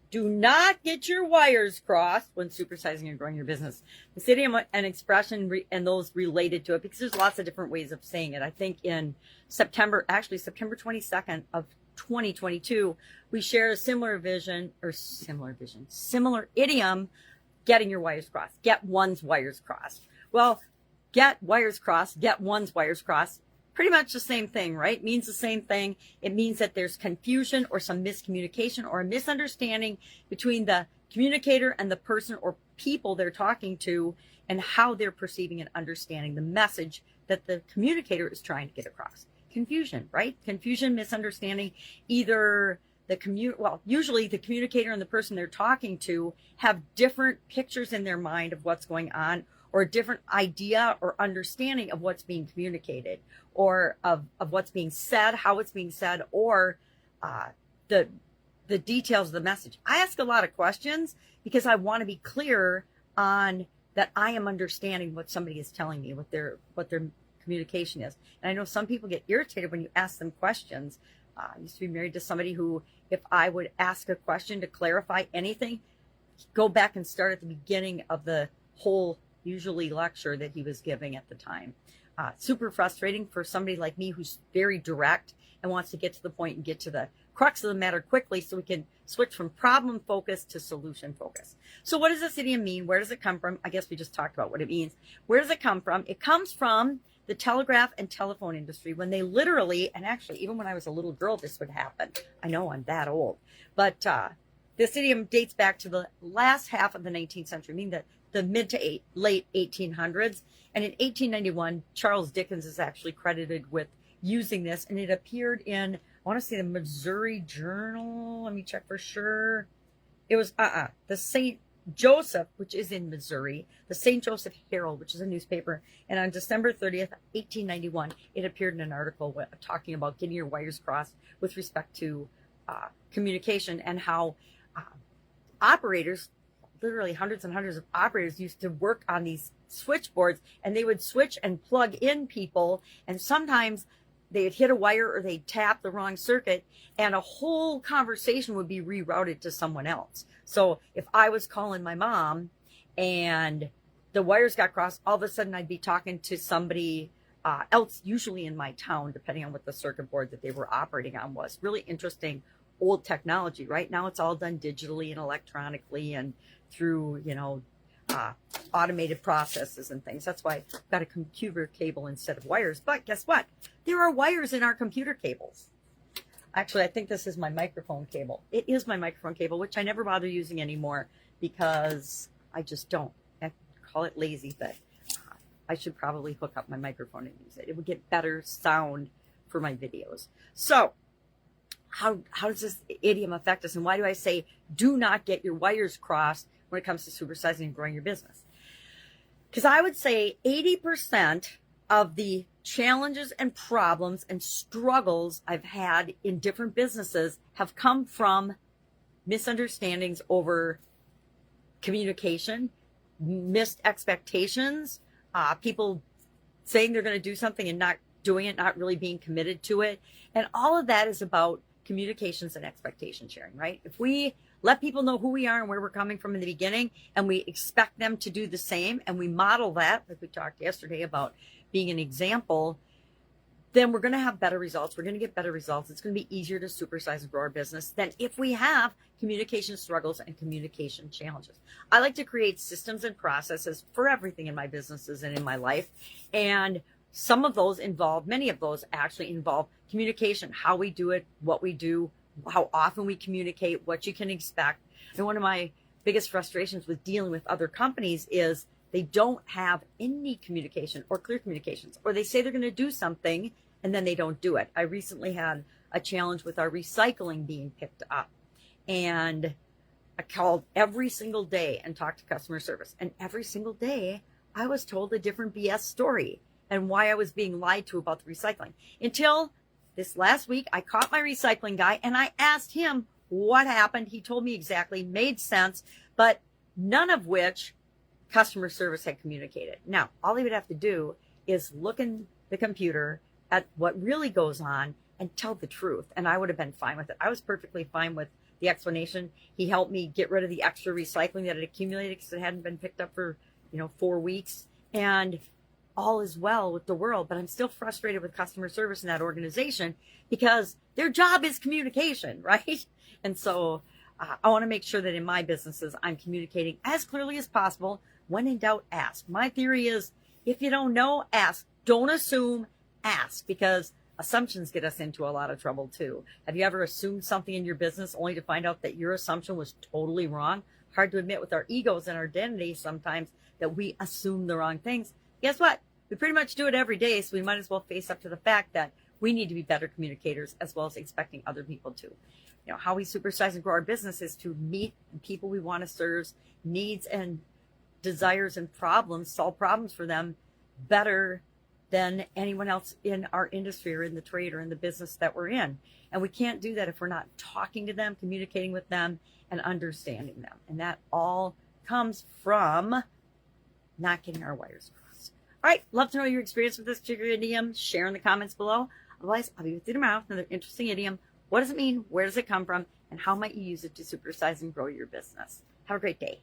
Do not get your wires crossed when supersizing and growing your business. This idiom and expression and those related to it, because there's lots of different ways of saying it. I think in September 22nd of 2022, we share a similar idiom, getting your wires crossed, get one's wires crossed. Well, get wires crossed, get one's wires crossed. Pretty much the same thing, right? It means the same thing. It means that there's confusion or some miscommunication or a misunderstanding between the communicator and the person or people they're talking to and how they're perceiving and understanding the message that the communicator is trying to get across. Confusion, right? Confusion, misunderstanding. Either usually the communicator and the person they're talking to have different pictures in their mind of what's going on, or a different idea or understanding of what's being communicated, or of what's being said, how it's being said, or the details of the message. I ask a lot of questions because I want to be clear on that I am understanding what somebody is telling me, what their communication is. And I know some people get irritated when you ask them questions. I used to be married to somebody who, if I would ask a question to clarify anything, go back and start at the beginning of the whole usually lecture that he was giving at the time. Super frustrating for somebody like me who's very direct and wants to get to the point and get to the crux of the matter quickly so we can switch from problem focus to solution focus. So what does this idiom mean? Where does it come from? I guess we just talked about what it means. Where does it come from? It comes from the telegraph and telephone industry, when they literally, and actually even when I was a little girl, this would happen. I know I'm that old, but this idiom dates back to the last half of the 19th century, meaning the mid to late 1800s. And in 1891, Charles Dickens is actually credited with using this, and it appeared in, I want to say, the Missouri Journal. Let me check for sure. It was the St. Joseph, which is in Missouri, the St. Joseph Herald, which is a newspaper. And on December 30th, 1891, it appeared in an article talking about getting your wires crossed with respect to communication, and how operators, literally hundreds and hundreds of operators, used to work on these switchboards, and they would switch and plug in people, and sometimes they'd hit a wire or they'd tap the wrong circuit, and a whole conversation would be rerouted to someone else. So if I was calling my mom and the wires got crossed, all of a sudden I'd be talking to somebody else, usually in my town, depending on what the circuit board that they were operating on was. Really interesting old technology. Right now it's all done digitally and electronically and through, automated processes and things. That's why I've got a computer cable instead of wires. But guess what? There are wires in our computer cables. Actually, I think this is my microphone cable. It is my microphone cable, which I never bother using anymore because I just don't. I call it lazy, but I should probably hook up my microphone and use it. It would get better sound for my videos. So how does this idiom affect us? And why do I say do not get your wires crossed when it comes to supersizing and growing your business? Because I would say 80% of the challenges and problems and struggles I've had in different businesses have come from misunderstandings over communication, missed expectations, people saying they're going to do something and not doing it, not really being committed to it. And all of that is about communications and expectation sharing, right? If we let people know who we are and where we're coming from in the beginning, and we expect them to do the same, and we model that, like we talked yesterday about being an example, then we're going to have better results. We're going to get better results. It's going to be easier to supersize and grow our business than if we have communication struggles and communication challenges. I like to create systems and processes for everything in my businesses and in my life. And many of those actually involve communication, how we do it, what we do, how often we communicate, what you can expect. And one of my biggest frustrations with dealing with other companies is they don't have any communication or clear communications, or they say they're going to do something and then they don't do it. I recently had a challenge with our recycling being picked up, and I called every single day and talked to customer service, and every single day I was told a different BS story and why I was being lied to about the recycling. Until this last week, I caught my recycling guy and I asked him what happened. He told me exactly, made sense, but none of which customer service had communicated. Now, all he would have to do is look in the computer at what really goes on and tell the truth, and I would have been fine with it. I was perfectly fine with the explanation. He helped me get rid of the extra recycling that had accumulated because it hadn't been picked up for, 4 weeks. And all is well with the world, but I'm still frustrated with customer service in that organization because their job is communication, right? And so I want to make sure that in my businesses, I'm communicating as clearly as possible. When in doubt, ask. My theory is if you don't know, ask. Don't assume, ask, because assumptions get us into a lot of trouble too. Have you ever assumed something in your business only to find out that your assumption was totally wrong? Hard to admit with our egos and our identity sometimes that we assume the wrong things. Guess what? We pretty much do it every day, so we might as well face up to the fact that we need to be better communicators as well as expecting other people to. How we supersize and grow our business is to meet people we want to serve, needs and desires and problems, solve problems for them better than anyone else in our industry or in the trade or in the business that we're in. And we can't do that if we're not talking to them, communicating with them, and understanding them. And that all comes from not getting our wires crossed. All right, love to know your experience with this particular idiom. Share in the comments below. Otherwise, I'll be with you tomorrow with another interesting idiom. What does it mean? Where does it come from? And how might you use it to supersize and grow your business? Have a great day.